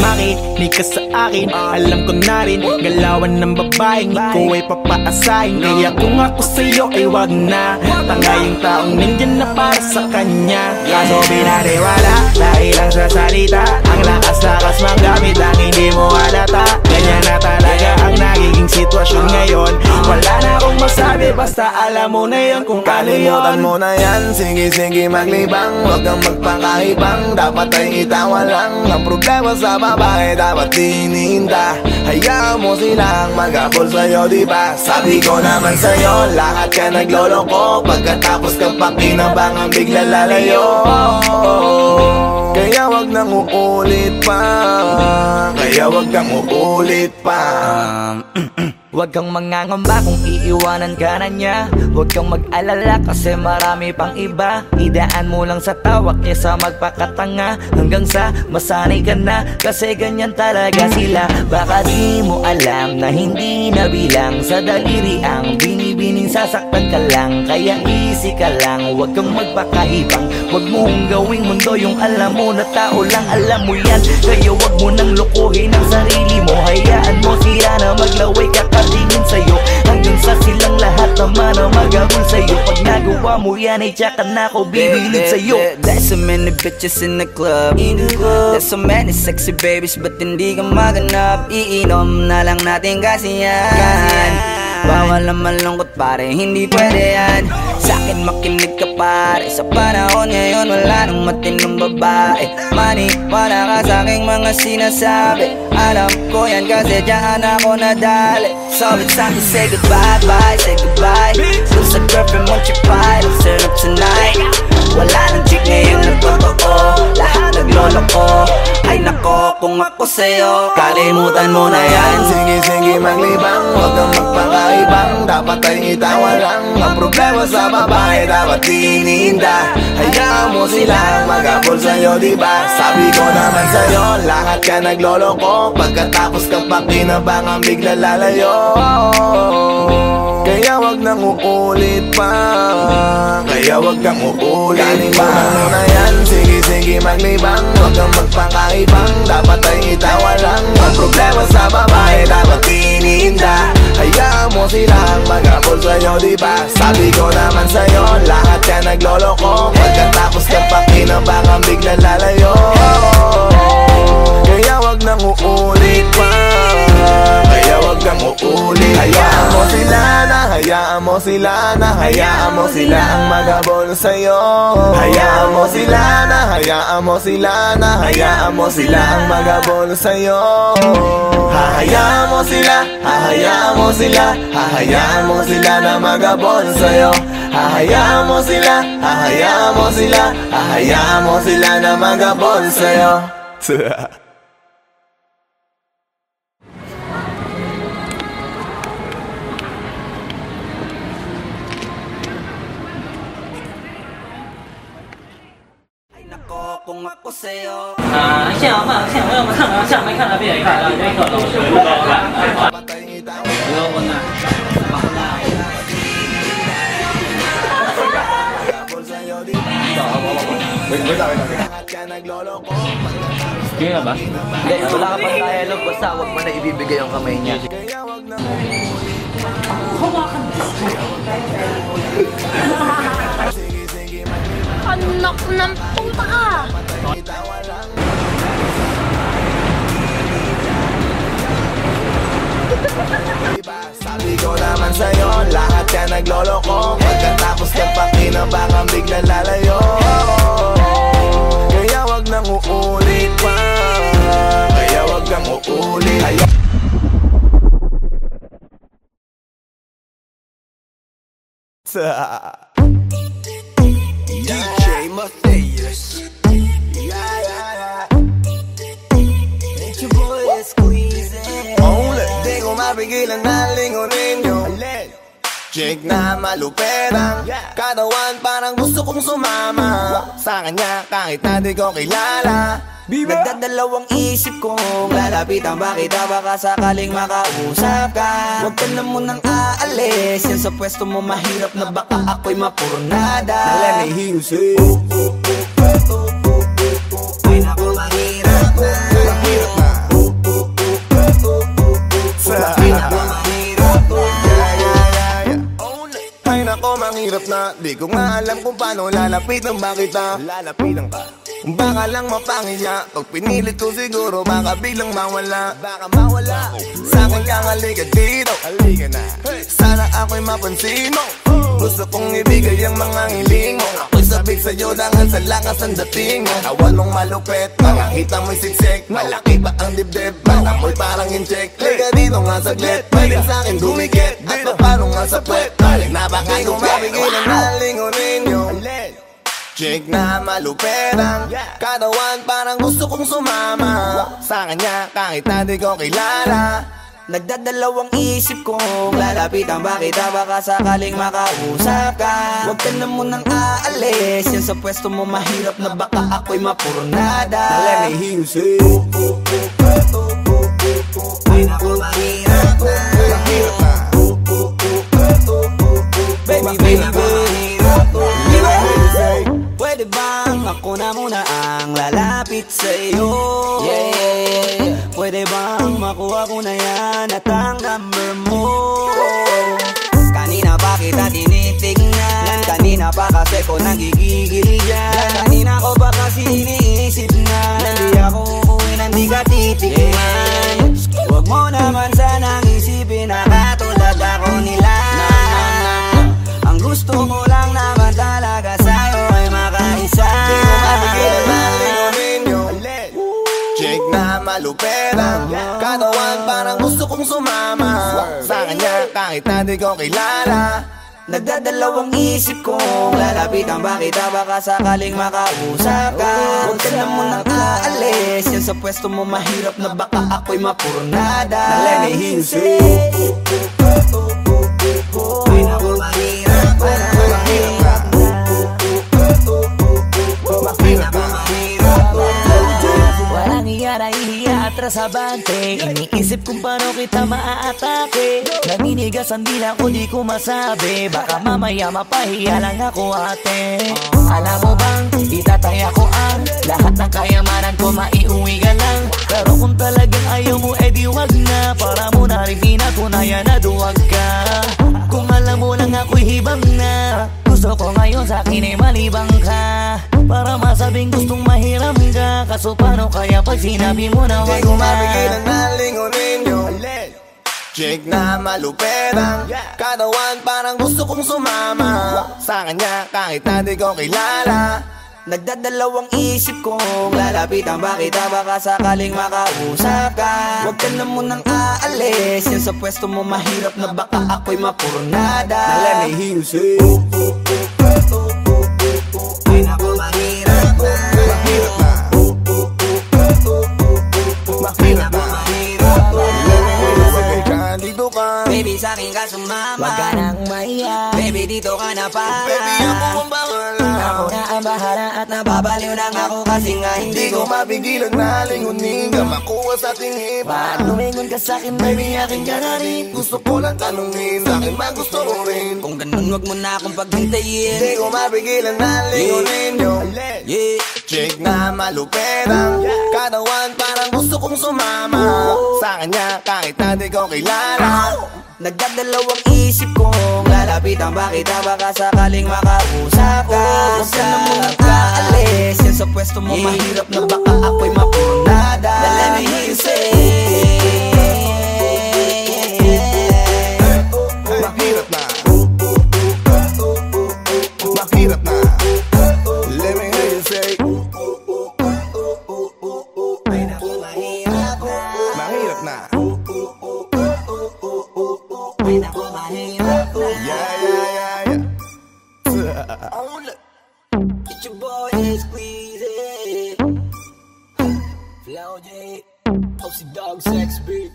Makinig ka sa akin, alam ko na rin galawan ng babaeng ikaw ay papaasahin. Kaya kung ako sa'yo ay wag na. Tanga yung taong nandyan na para sa kanya. Kaso binariwala dahil lang sa salita. Ang lakas-lakas magamit ang hindi mo halata. Ganyan na talaga ang nagiging sitwasyon ngayon. Wala na akong masabi, basta alam mo na yun kung ano yun. Kalimutan mo na yan, sige maglibang. Huwag kang magpakaibang, dapat ay itawa lang. Ang problema sa babae, dapat tinihinda. Hayaan mo silang mag-abol sa'yo, diba? Sabi ko naman sa'yo, lahat ka nagloloko. Pagkatapos kang pakinabangan, bigla lalayo. Kaya wag nang uulit pa. Huwag kang mangangamba kung iiwanan ka na niya. Huwag kang mag-alala kasi marami pang iba. Idaan mo lang sa tawak niya sa magpakatanga. Hanggang sa masanay ka na, kasi ganyan talaga sila. Baka di mo alam na hindi na bilang sa daliri ang binibining sasaktan ka lang. Kaya easy ka lang, huwag kang magpakahibang. Huwag mong gawing mundo yung alam mo na tao lang alam mo yan. Kaya huwag mo nang lokohin ang sarili mo. Hayaan mo sila na maglaway kakatingin sa'yo. Hanggang sa silang lahat naman ang mag-abol sa'yo. Pag nagawa mo yan ay tsaka na ako bibilid sa'yo. There's so many bitches in the club. There's so many sexy babies, but hindi ka maganap. Iinom na lang natin kasi yan. Bawal na malungkot pare, hindi pwede yan. Sa'kin makinig ka pare, sa panahon ngayon wala nang matinong babae. Maniwala ka sa'king mga sinasabi, alam ko yan kasi dyan ako nadali. So it's time to say goodbye, bye, say goodbye. Dun sa girlfriend mong chipay, ang sarap tonight. Wala nang chick ngayon nagtotoo, lahat nagloloko. Ay nako, kung ako sa'yo, kalimutan mo na yan. Sige maglibang, huwag kang magpakaibang. Dapat ay itawa lang, ang problema sa babae dapat iniinda. Hayaan mo sila mag-abol sa'yo, diba? Sabi ko naman sa'yo, lahat ka nagloloko. Pagkatapos kang pakinabangan bigla lalayo. Kaya wag nang uulit pa, kaya wag nang uulit pa. Kalimutan mo na yan, sige maglibang. Huwag kang magpakaibang, dapat ay itawa lang. Ang problema sa babae dapat iniinda. Hayaan mo silang mag-abol sa'yo, diba? Sabi ko naman sa'yo, lahat ka nagloloko. Pagkatapos kang pakinabangan bigla lalayo. Kaya wag nang uulit pa, kaya wag kang uulit. Hayaan mo sila na, hayaan mo sila na, hayaan mo sila ang mag-abol sa'yo. Hayaan mo sila na, hayaan mo sila na, hayaan mo sila ang mag-abol sa'yo. Hahayaan mo sila, hahayaan mo sila, hahayaan mo sila na mag-abol sa'yo. Hahayaan mo sila, hahayaan mo sila, hahayaan mo sila na mag-abol sa'yo. Kung ako sa'yo, 现在放，现在我们看了，下面看了别看了，这个老师不高了。不要问了。Kaya ba? Hindi, wala ka pang dialogue, basta wag mo na ibibigay yung kamay niya. Anak ng puta ka! Sabi ko naman sa'yo, lahat ka nagloloko. Pagkatapos kang pakinabangan bigla lalayo. Kaya wag nang uulit pa, kaya wag kang uulit. DJ Mateus. Make your boy squeeze it. Di ko mapigilan na lingunin yung chick na maluperang katawan, parang gusto kong sumama sa kanya kahit na di ko kilala. Nagdadalawang isip kong lalapitan ba kita, baka sakaling makausap ka. Huwag ka na munang aalis, yan sa pwesto mo mahirap na baka ako'y mapurnada. Nalanihius eh. Ay naku, mahirap na. Mahirap na. Ay nako, mahirap na. Di ko nga alam kung paano lalapitan ba kita. Lalapitan ka. Baka lang mapangiya, pag pinilit ko siguro baka biglang mawala. Baka mawala. Sa'kin kang halika dito, halika na. Sana ako'y mapansin mo. Gusto kong ibigay ang mga hiling mo. Ako'y sabik sa'yo dahil sa lakas ang dating mo. Awan mong malupet, makakita mo'y siksik. Malaki ba ang dibdib, mata mo'y parang incheck. Liga dito nga saglit, pwede sa'kin dumikit. At paano nga sa puwet, balik na baka tumabigilan na lingunin yung chick na maluperang katawan, parang gusto kong sumama sa kanya kahit na di ko kilala. Nagdadalawang isip kong lalapitan ba kita, baka sakaling makausap ka. Huwag ka na munang aalis, yan sa pwesto mo mahirap na baka ako'y mapurnada. Nalanihius eh. Ay naku, mahirap na. Mahirap na. Baby, mahirap na. Pwede bang ako na muna ang lalapit sa'yo? Yeah. Pwede bang makuha ko na yan at ang number mo? Kanina pa kita tinitignan, kanina pa kasi ko nagigigil dyan. Kanina ko pa kasi iniisip na hindi ako uuwi nang di ka titignan. Huwag mo naman sanang isipin na katulad ako nila. Ang gusto ko lang na kong sumama sa kanya kahit na di ko kilala. Nagdadalawang isip kong lalapitan ba kita, baka sakaling makausap ka. Huwag ka na munang aalis, yan sa pwesto mo mahirap na baka ako'y mapurnada. Now let me hear you say ay naku mahirap na, mahirap na, ay naku mahirap na. Walang iya na ihiya atras abante, iniisip kung paano kita maaatake. Naninigas ang dila ko di ko masabi, baka mamaya mapahiya lang ako ate. Alam mo bang itatay ako ang lahat ng kayamanan ko, maiuwi ka lang. Pero kung talagang ayaw mo edi wag na, para mo na rin pinatunayan na duwag ka. Kung alam mo lang ako'y hibang na, gusto ko ngayon sa akin ay malibang ka, para masabing gustong mahiram ka. Kaso paano kaya pag sinabi mo na wag na? Di ko mapigilan na lingunin yung chick na malupit ang katawan, parang gusto kong sumama sa kanya kahit na di ko kilala. Nagdadalawang isip kong lalapitan ba kita, baka sakaling makausap ka. Huwag ka na munang aalis, yan sa pwesto mo mahirap na baka ako'y mapurnada. Now let me hear you say ay naku mahirap na, mahirap na, mahirap na, mahirap na. Dito ka, baby sa'kin ka sumama, wag ka nang maiya, baby dito ka na para. Baby ako ang bahala, ako na ang bahala at nababaliw lang ako kasi nga hindi ko mapigilan na lingunin ka, makuha sa ating hipa. Ba't lumingon ka sa'kin baby, akin ka na rin. Gusto ko lang tanungin, sa'kin ba gusto mo rin? Kung ganun wag mo na akong paghintayin. Di ko mapigilan na lingunin yung chick na malupit ang katawan, parang gusto kong sumama sa kanya kahit na di ko kilala. Nagdadalawang isip kong lalapitan ba kita, baka sakaling makausap ka. Huwag ka na munang kaalis, yan sa pwesto mo mahirap na baka ako'y mapurnada. Now let me hear you say mahirap na, mahirap na. Let me hear you say ay naku mahirap na, mahirap na. ay naku mahirap na. Yeah. Get your boy squeezy Flow J Posey Dog Sex Beat.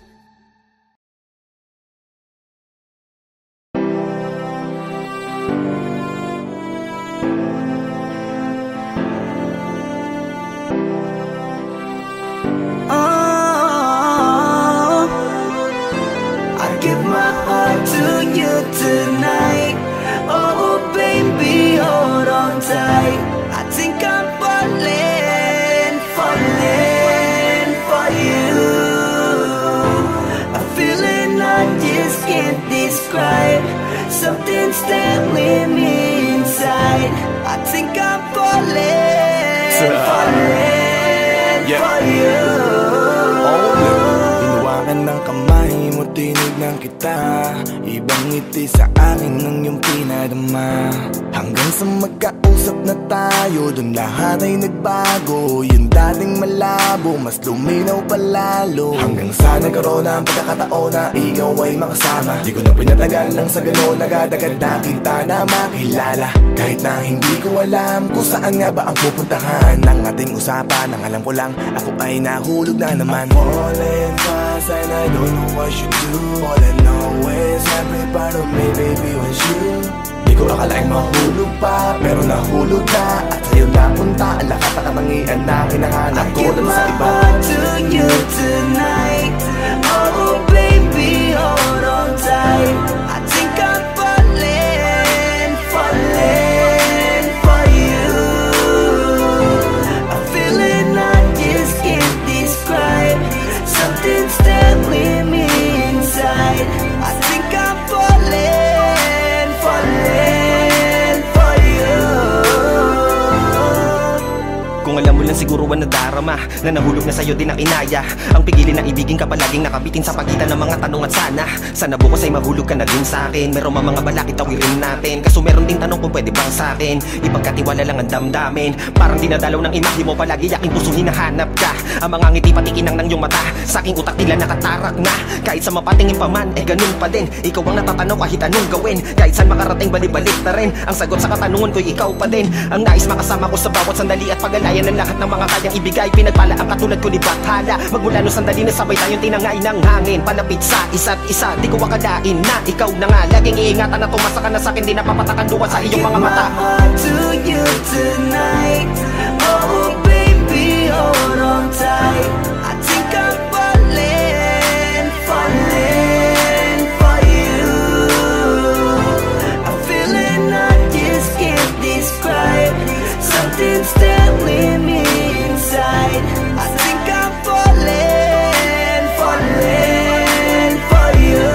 Give my heart to you tonight. Oh baby, hold on tight. I think I'm falling for you. A feeling I just can't describe. Something's there with me inside. I think I'm falling for you. Hinawakan ng kamay mo, tinignan kita. Ibang ngiti sa akin ng iyong pinadama. Hanggang sa magkausap na tayo, dun lahat ay nagbago. Yung dating malabo, mas luminaw palalo. Hanggang sa nagkaroon ng pagkakataon na ikaw ay makasama. Di ko na pinatagal lang sa gano'n, nagadagad na kita na makilala. Kahit na hindi ko alam kung saan nga ba ang pupuntahan ng ating usapan. Ang alam ko lang, ako ay nahulog na naman. Falling fast and I don't know what you do. All I know is every part of me, baby, was you. Di ko akalaing mahulog pa, pero nahulog na. At sa'yo napunta, ang lahat ng katangian na hinahanap ko lang sa iba. I give my heart to you tonight. Oh baby, hold on tight. I think I'm falling for you. A feeling I just can't describe. Something's there with me inside. I think I'm falling for you. Kung alam mo lang siguro ang nadarama, na nahulog na sa'yo din ang inaya. Ang pigilin na ibigin ka palaging nakabitin sa pagitan ng mga tanong at sana bukas ay mahulog ka na din sa'kin. Meron mga balakit tawirin natin, kaso meron ding tanong kung pwede bang sa'kin ipagkatiwala lang ang damdamin. Parang dinadalaw ng imahe mo, palagi aking puso hinahanap ka. Ang mga ngiti pati kinang ng iyong mata, sa aking utak tila nakatarak na. Kahit sa mapatingin pa man, ganun pa din. Ikaw ang natatanaw kahit anong gawin. Kahit saan makarating balibalik na rin. Ang sagot sa katanungan ko'y ikaw pa din. Ang nais makasama ko sa bawat sandali at pag-alayan ng lahat ng mga kayang ibigay. Pinagpala ang katulad ko ni Bathala. Magmula no sandali na sabay tayong tinangay ng hangin. Palapit sa isa't isa, di ko akalain na ikaw na nga. Laging iingatan na tumasa ka na sa'kin, di napapatakan luwa sa iyong mga mata. To you tonight, oh baby, hold on tight. I think I'm falling for you. I'm feeling I just can't describe. Something's telling me inside. I think I'm falling for you.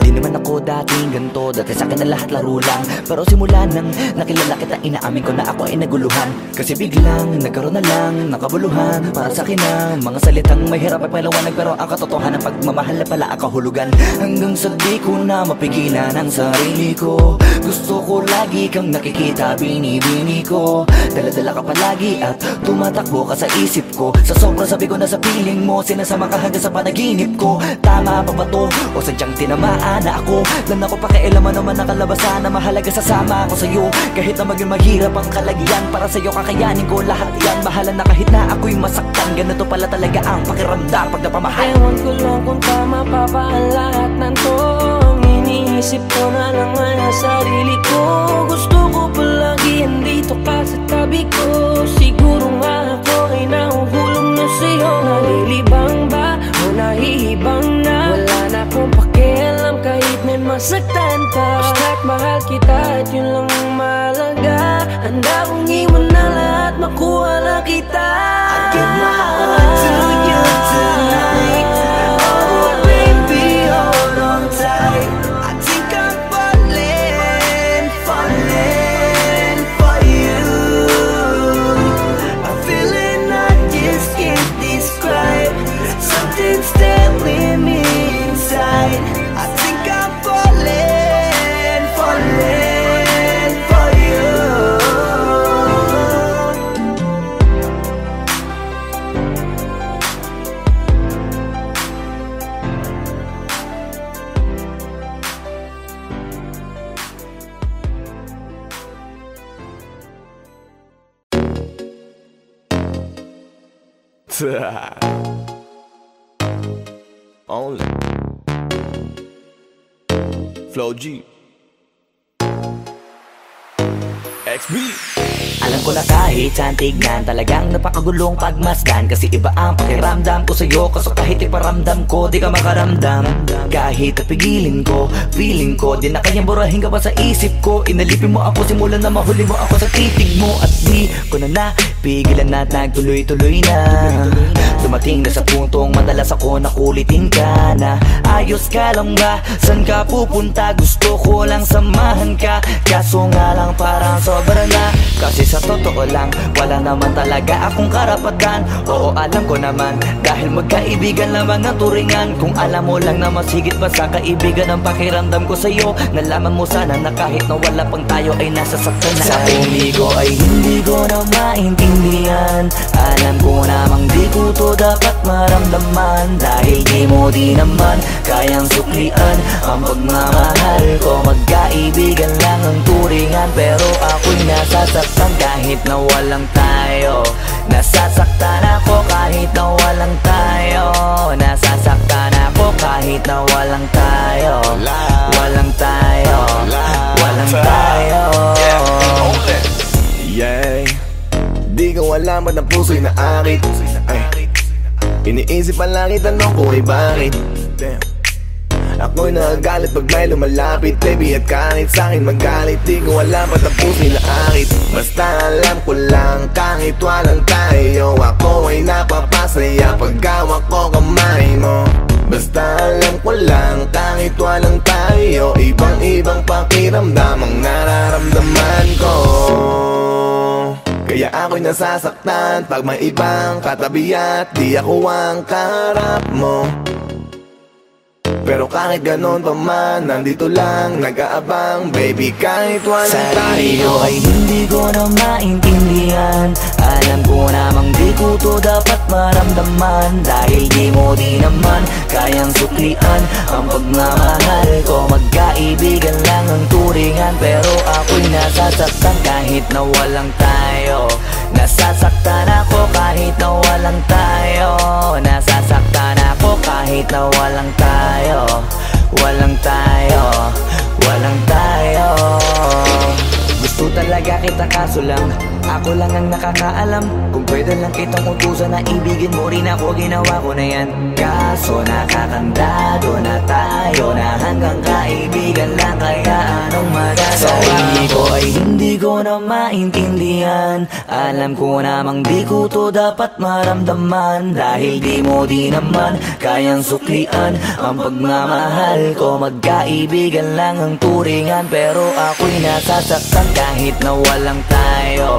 Di naman ako dating ganito, dati sa'kin na lahat laro lang. Pero simula nang nakilala kita, inaamin ko na ako ay naguluhan. Kasi biglang nagkaroon na lang nakabuluhan. Para sa'kin ang mga salitang mahirap ay paliwanag, pero ang katotohanan pagmamahal na pala ang kahulugan. Hanggang sa di ko na mapigilan ang sarili ko, gusto ko lagi kang nakikita, binibini ko. Dala-dala ka palagi at tumatakbo ka sa isip ko. Sa sobrang sabi ko na sa piling mo, sinasama ka hanggang sa panaginip ko. Tama pa ba to? O sadyang tinamaan na ako? Lan ako pakialaman naman ang kalabasan na mahalaga, sasama ako sa'yo. Kahit na maging maghirap ang kalagyan, para sa'yo kakayanin ko lahat yan. Mahala na kahit na ako'y masaktan, ganito pala talaga ang pakiramdam pag napamahal. Ewan ko lang kung tama pa ba ang lahat ng to. Ang iniisip ko na lang ang sarili ko. Gusto ko palagi andito ka sa tabi ko. Siguro nga ako ay nahuhulog na sa'yo. Nalilibang ba o nahihibang na? Wala na akong pakialam kahit may masaktan pa. Basta't mahal kita at yun lang ang mahalaga. Handa kong iwan na lahat, makuha lang kita. I give my heart to you tonight. Oh baby, hold on tight. I think I'm falling for you. I'm feeling I just can't describe. Something's telling me inside. I think I'm falling for you. Only Flow G XB. Alam ko na kahit saan tignan, talagang napakagulong pagmasdan. Kasi iba ang pakiramdam ko sa'yo, kaso kahit iparamdam ko, di ka makaramdam. Kahit napigilin ko, feeling ko, di na kayang burahin ka pa sa isip ko. Inalipin mo ako, simulan na mahuli mo ako sa titig mo. At di ko na napigilan na nagtuloy-tuloy na. Dumating na sa puntong madalas ako nakulitin ka na. Ayos ka lang ba? San ka pupunta? Gusto ko lang samahan ka, kaso nga lang parang sobra na. Kasi sa totoo lang, wala naman talaga akong karapatan. Oo, alam ko naman, dahil magkaibigan lamang ang turingan. Kung alam mo lang na mas higit pa sa kaibigan ang pakiramdam ko sa'yo, nalaman mo sana na kahit na wala pang tayo ay nasasaktan na. Sa huli ko ay hindi ko na maintindihan. Alam ko namang di ko to dapat maramdaman, dahil di mo di naman kayang suklian ang pagmamahal ko. Magkaibigan lang ang turingan, pero ako'y nasasaktan kahit na walang tayo. Nasasaktan ako kahit na walang tayo. Nasasaktan ako kahit na walang tayo. Walang tayo. Walang tayo. Yeah. Di ko alam ba't ang puso'y naakit. Iniisip ang langit, tanong ko ay bakit. Damn. Ako'y nagagalit pag may lumalapit, baby, at kahit sa'kin magalit. Di ko alam ba't ang puso'y naakit. Basta alam ko lang kahit walang tayo, ako ay napapasaya pag hawak ko kamay mo. Basta alam ko lang kahit walang tayo, ibang-ibang pakiramdam ang nararamdaman ko. Kaya ako'y nasasaktan pag may ibang katabi at di ako ang kaharap mo. Pero kahit ganon pa man, nandito lang, nag-aabang, baby, kahit walang tayo. Ay hindi ko na maintindihan. Alam ko namang di ko to dapat maramdaman, dahil di mo di naman kayang suklian ang pagmamahal ko. Magkaibigan lang ang turingan, pero ako'y nasasaktan kahit na walang tayo. Nasasaktan ako kahit na walang tayo. Nasasaktan ako kahit na walang tayo. Walang tayo, walang tayo. Gusto talaga kita kaso lang ako lang ang nakakaalam. Kung pwede lang kitang utusan na ibigin mo rin ako, ginawa ko na yan. Kaso nakakandado na tayo na hanggang kaibigan lang, kaya anong magagawa? Sarili ko ay hindi ko na maintindihan. Alam ko namang di ko to dapat maramdaman, dahil di mo di naman kayang suklian ang pagmamahal ko. Magkaibigan lang ang turingan, pero ako'y nasasaktan kahit na walang tayo.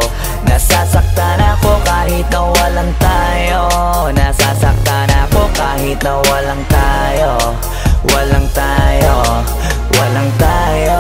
Nasasaktan ako kahit na walang tayo. Nasasaktan ako kahit na walang tayo. Walang tayo, walang tayo.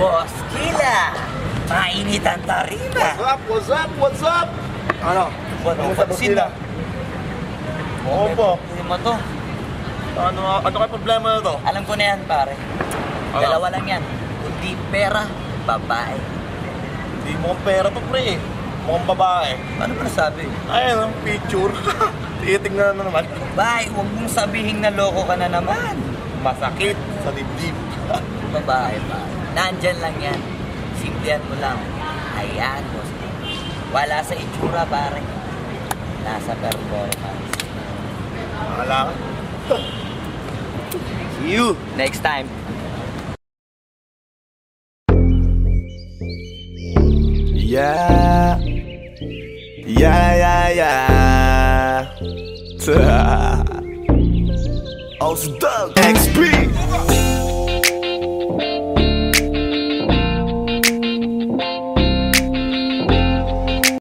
Boss Kila, mainit ang tarima. What's up? What's up? Ano? Ano sa Kila? Oo po. Hindi mo to. Ano kayo problema na to? Alam ko na yan, pare. Dalawa lang yan. Kundi pera, babae. Hindi mukhang pera to, pre. Mukhang babae. Ano ba nasabi? Ayan ang picture. Titingnan na naman. Babae, huwag mong sabihin na loko ka na naman. Masakit sa dibdib. Babae pa. Nandyan lang yan. Simplihan mo lang. Ayan, boss. Wala sa itsura, pare. Nasa performance. Wala ka. See you next time. Yeah. Ausdog XP